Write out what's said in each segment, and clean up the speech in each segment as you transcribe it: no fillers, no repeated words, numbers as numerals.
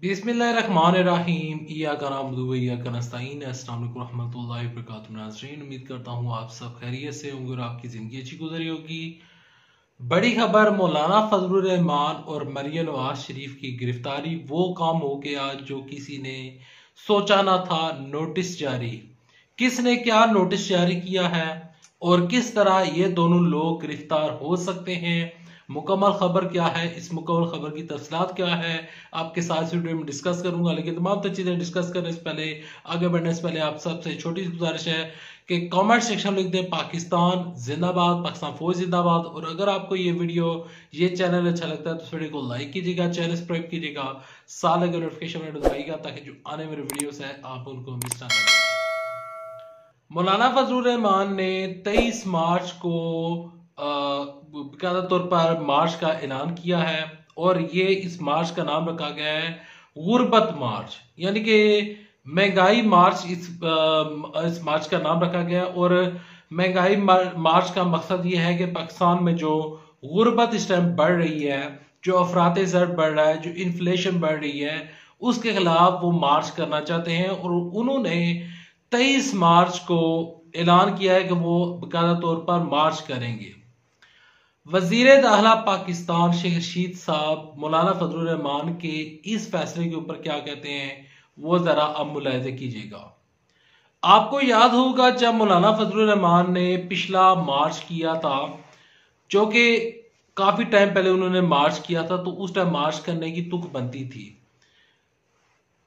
बिस्मिल्लाहिर्रहमानिर्रहीम। इय्याका नअबुदु व इय्याका नस्तईन। अस्सलाम वालेकुम रहमतुल्लाहि व बरकातुहू। नाज़रीन, उम्मीद करता हूँ आप सब खैरियत से होंगे और आपकी ज़िंदगी अच्छी गुजरी होगी। बड़ी खबर, मौलाना फजलुर रहमान और मरियम नवाज शरीफ की गिरफ्तारी। वो काम हो गया जो किसी ने सोचा ना था। नोटिस जारी। किसने क्या नोटिस जारी किया है और किस तरह ये दोनों लोग गिरफ्तार हो सकते हैं, मुकम्मल खबर क्या है, इस मुकम्मल खबर की तफसीलात क्या है, आपके साथ इस वीडियो में डिस्कस करूंगा। लेकिन तमाम चीजें डिस्कस करने से पहले, आगे बढ़ने से पहले आप सबसे छोटी सी गुजारिश है कि कमेंट सेक्शन में लिख दें पाकिस्तान जिंदाबाद, पाकिस्तान फौज जिंदाबाद। और अगर आपको ये वीडियो, ये चैनल अच्छा लगता है तो इस वीडियो को लाइक कीजिएगा, चैनल सब्सक्राइब कीजिएगा, साथ लगे नोटिफिकेशन दबाइएगा ताकि जो आने मेरे वीडियोस है आप उनको मिस ना करें। मौलाना फजलुर रहमान ने 23 मार्च को बाकायदा तौर पर मार्च का ऐलान किया है और ये इस मार्च का नाम रखा गया है गुर्बत मार्च, यानी कि महंगाई मार्च। इस मार्च का नाम रखा गया और महंगाई मार्च का मकसद ये है कि पाकिस्तान में जो गुर्बत इस टाइम बढ़ रही है, जो अफरात ज़र बढ़ रहा है, जो इन्फ्लेशन बढ़ रही है, उसके खिलाफ वो मार्च करना चाहते हैं। और उन्होंने 23 मार्च को ऐलान किया है कि वो बाकायदा तौर पर मार्च करेंगे। वजीर दाखिला पाकिस्तान शेख रशीद साहब मौलाना फजलुर रहमान के इस फैसले के ऊपर क्या कहते हैं वो जरा अब मुलाहिज़ा कीजिएगा। आपको याद होगा जब मौलाना फजलुर रहमान ने पिछला मार्च किया था, जो कि काफी टाइम पहले उन्होंने मार्च किया था, तो उस टाइम मार्च करने की तुक बनती थी।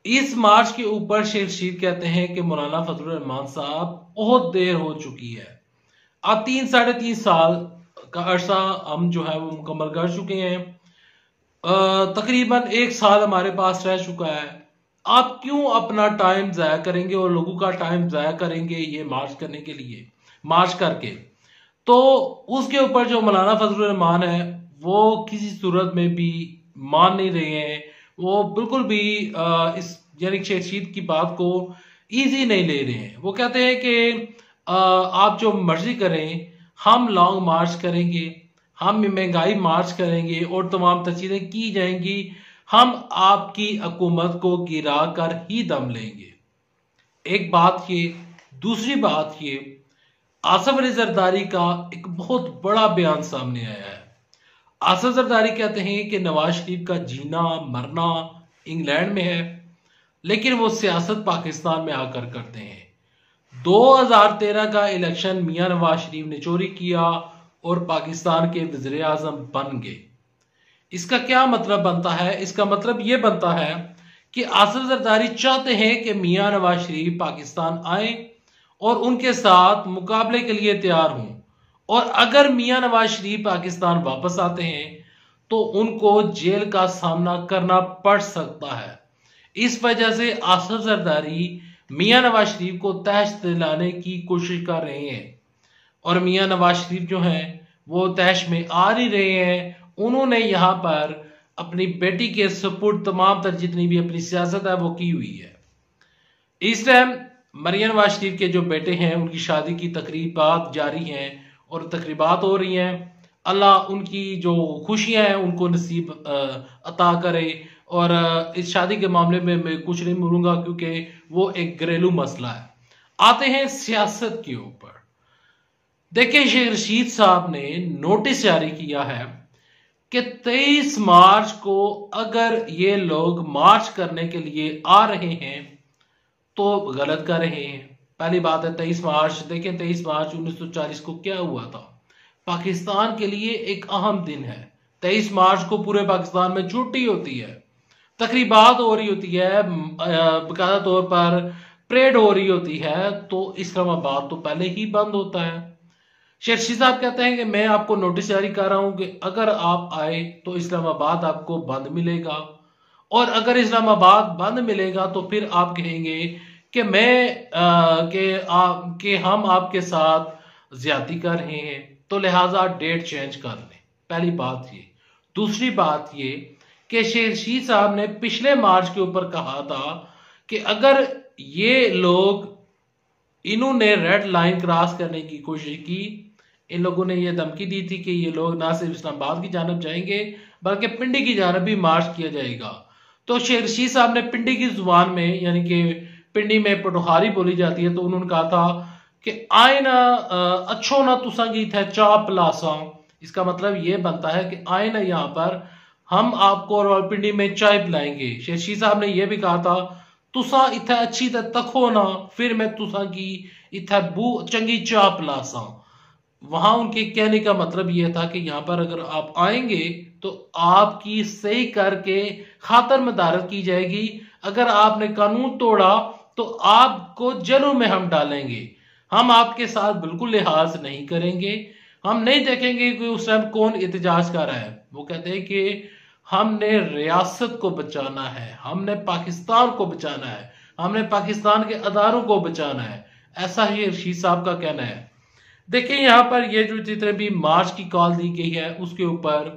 इस मार्च के ऊपर शेख रशीद कहते हैं कि मौलाना फजलुर रहमान साहब बहुत देर हो चुकी है, अब 3-3.5 साल का अरसा हम जो है वो मुकम्मल कर चुके हैं। तकरीबन 1 साल हमारे पास रह चुका है। आप क्यों अपना टाइम जाया करेंगे और लोगों का टाइम जाया करेंगे ये मार्च करने के लिए, मार्च करके। तो उसके ऊपर जो मौलाना फजलुर रहमान है वो किसी सूरत में भी मान नहीं रहे हैं। वो बिल्कुल भी इस यानी शेख रशीद की बात को इजी नहीं ले रहे हैं। वो कहते हैं कि आप जो मर्जी करें, हम लॉन्ग मार्च करेंगे, हम महंगाई मार्च करेंगे और तमाम चीजें की जाएंगी, हम आपकी हुकूमत को गिरा कर ही दम लेंगे। एक बात ये। दूसरी बात ये, आसिफ अली जरदारी का एक बहुत बड़ा बयान सामने आया है। आसिफ जरदारी कहते हैं कि नवाज शरीफ का जीना मरना इंग्लैंड में है, लेकिन वो सियासत पाकिस्तान में आकर करते हैं। 2013 का इलेक्शन मियां नवाज शरीफ ने चोरी किया और पाकिस्तान के वज़ीर आज़म बन गए। इसका क्या मतलब बनता है? इसका मतलब यह बनता है कि आसिफ जरदारी चाहते हैं कि मियां नवाज शरीफ पाकिस्तान आए और उनके साथ मुकाबले के लिए तैयार हों। और अगर मियां नवाज शरीफ पाकिस्तान वापस आते हैं तो उनको जेल का सामना करना पड़ सकता है। इस वजह से आसिफ जरदारी मियां नवाज शरीफ को तहश दिलाने की कोशिश कर रहे हैं। और मियां नवाज शरीफ जो हैं वो तहश में आ नहीं रहे हैं। उन्होंने यहाँ पर अपनी बेटी के सपुर्द तमाम तर जितनी भी अपनी सियासत है वो की हुई है। इस टाइम मरियम नवाज शरीफ के जो बेटे हैं उनकी शादी की तकरीबात जारी हैं और तकरीबात हो रही हैं। अल्लाह उनकी जो खुशियां हैं उनको नसीब अता करे। और इस शादी के मामले में मैं कुछ नहीं बोलूंगा क्योंकि वो एक घरेलू मसला है। आते हैं सियासत के ऊपर। देखिए, शेख रशीद साहब ने नोटिस जारी किया है कि 23 मार्च को अगर ये लोग मार्च करने के लिए आ रहे हैं तो गलत कर रहे हैं। पहली बात है 23 मार्च। देखें 23 मार्च 1940 को क्या हुआ था। पाकिस्तान के लिए एक अहम दिन है। 23 मार्च को पूरे पाकिस्तान में छुट्टी होती है, तकरीबात हो रही होती है, बाकायदा तौर पर परेड हो रही होती है। तो इस्लामाबाद तो पहले ही बंद होता है। शेख रशीद साहब कहते हैं कि मैं आपको नोटिस जारी कर रहा हूं कि अगर आप आए तो इस्लामाबाद आपको बंद मिलेगा, और अगर इस्लामाबाद बंद मिलेगा तो फिर आप कहेंगे कि कि हम आपके साथ ज्यादती कर रहे हैं, तो लिहाजा डेट चेंज कर लें। पहली बात ये। दूसरी बात ये कि शेख रशीद साहब ने पिछले मार्च के ऊपर कहा था कि अगर ये लोग, इन्होंने रेड लाइन क्रॉस करने की कोशिश की, इन लोगों ने यह धमकी दी थी कि ये लोग ना सिर्फ इस्लामाबाद की जानब जाएंगे बल्कि पिंडी की जानब भी मार्च किया जाएगा। तो शेर रशीद साहब ने पिंडी की जुबान में, यानी कि पिंडी में पटोहारी बोली जाती है, तो उन्होंने कहा था कि आए ना अच्छो ना तुसा की थे चा पिलासा। इसका मतलब ये बनता है कि आए ना यहाँ पर हम आपको रावलपिंडी में चाय पिलाएंगे। शेर रशीद साहब ने यह भी कहा था तुसा इथे अच्छी तरह तखो ना फिर मैं तुसा की इथे बू चंगी चाय पिलासा। वहां उनके कहने का मतलब यह था कि यहाँ पर अगर आप आएंगे तो आपकी सही करके खातर मदारत की जाएगी। अगर आपने कानून तोड़ा तो आपको जेलों में हम डालेंगे। हम आपके साथ बिल्कुल लिहाज नहीं करेंगे। हम नहीं देखेंगे कि उस टाइम कौन एहतजाज कर रहा है। वो कहते हैं कि हमने रियासत को बचाना है, हमने पाकिस्तान को बचाना है, हमने पाकिस्तान के अदारों को बचाना है। ऐसा ही रशीद साहब का कहना है। देखिए यहाँ पर ये जो जितने भी मार्च की कॉल दी गई है उसके ऊपर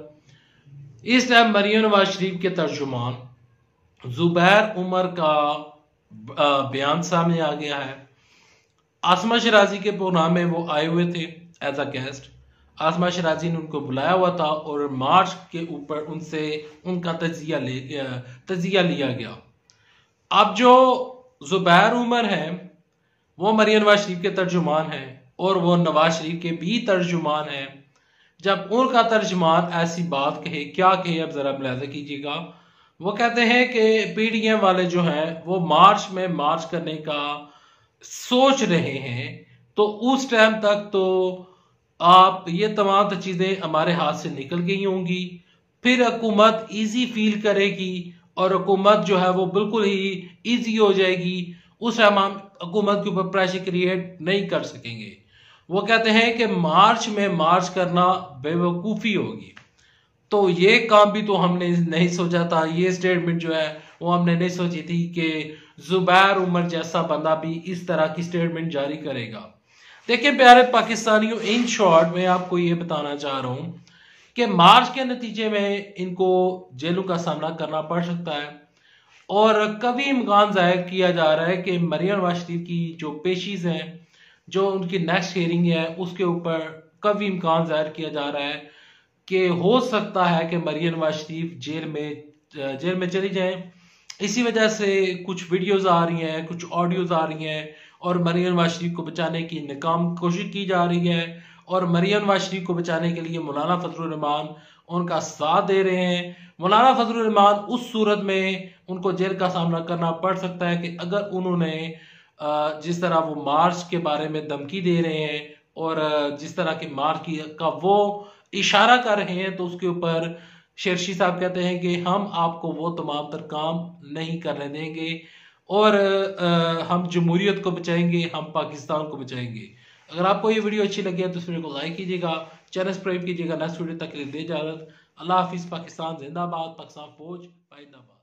इस टाइम मरियम नवाज शरीफ के तर्जुमान जुबैर उमर का बयान सामने आ गया है। आसमा शराजी के प्रोग्राम में वो आए हुए थे एज अ गेस्ट। आसमा शराजी ने उनको बुलाया हुआ था और मार्च के ऊपर उनसे उनका तजिया लिया गया। अब जो जुबैर उमर है वो मरियम नवाज शरीफ के तर्जुमान है और वो नवाज शरीफ के भी तर्जुमान है। जब उनका तर्जुमान ऐसी बात कहे, क्या कहे अब जरा मुलाहिजा कीजिएगा। वो कहते हैं कि पीडीएम वाले जो हैं वो मार्च में मार्च करने का सोच रहे हैं, तो उस टाइम तक तो आप ये तमाम चीजें हमारे हाथ से निकल गई होंगी, फिर हुकूमत इजी फील करेगी और हुकूमत जो है वो बिल्कुल ही इजी हो जाएगी। उस टाइम हम हुकूमत के ऊपर प्रेशर क्रिएट नहीं कर सकेंगे। वो कहते हैं कि मार्च में मार्च करना बेवकूफ़ी होगी। तो ये काम भी तो हमने नहीं सोचा था। ये स्टेटमेंट जो है वो हमने नहीं सोची थी कि जुबैर उमर जैसा बंदा भी इस तरह की स्टेटमेंट जारी करेगा। देखिए प्यारे पाकिस्तानियों, इन शॉर्ट में आपको ये बताना चाह रहा हूं कि मार्च के नतीजे में इनको जेलों का सामना करना पड़ सकता है और कभी इम्कान जाहिर किया जा रहा है कि मरियम नवाज शरीफ की जो पेशीज हैं, जो उनकी नेक्स्ट हियरिंग है, उसके ऊपर कभी इम्कान जाहिर किया जा रहा है कि हो सकता है कि मरियम नवाज शरीफ जेल में चली जाएं। इसी वजह से कुछ वीडियोस आ रही हैं, कुछ ऑडियोज आ रही हैं और मरियम नवाज शरीफ को बचाने की नाकाम कोशिश की जा रही है और मरियम नवाज शरीफ को बचाने के लिए मौलाना फजलुर रहमान उनका साथ दे रहे हैं। मौलाना फजलुर रहमान उस सूरत में उनको जेल का सामना करना पड़ सकता है कि अगर उन्होंने जिस तरह वो मार्च के बारे में धमकी दे रहे हैं और जिस तरह की मार्च का वो इशारा कर रहे हैं, तो उसके ऊपर शेर रशीद साहब कहते हैं कि हम आपको वो तमाम तर काम नहीं करने देंगे और हम जमहूरियत को बचाएंगे, हम पाकिस्तान को बचाएंगे। अगर आपको ये वीडियो अच्छी लगी है तो इस वीडियो को लाइक कीजिएगा, चैनल सब्सक्राइब कीजिएगा। नेक्स्ट वीडियो तक के लिए दे इजाजत। अल्लाह हाफिज। पाकिस्तान जिंदाबाद, पाकिस्तान फौज जिंदाबाद।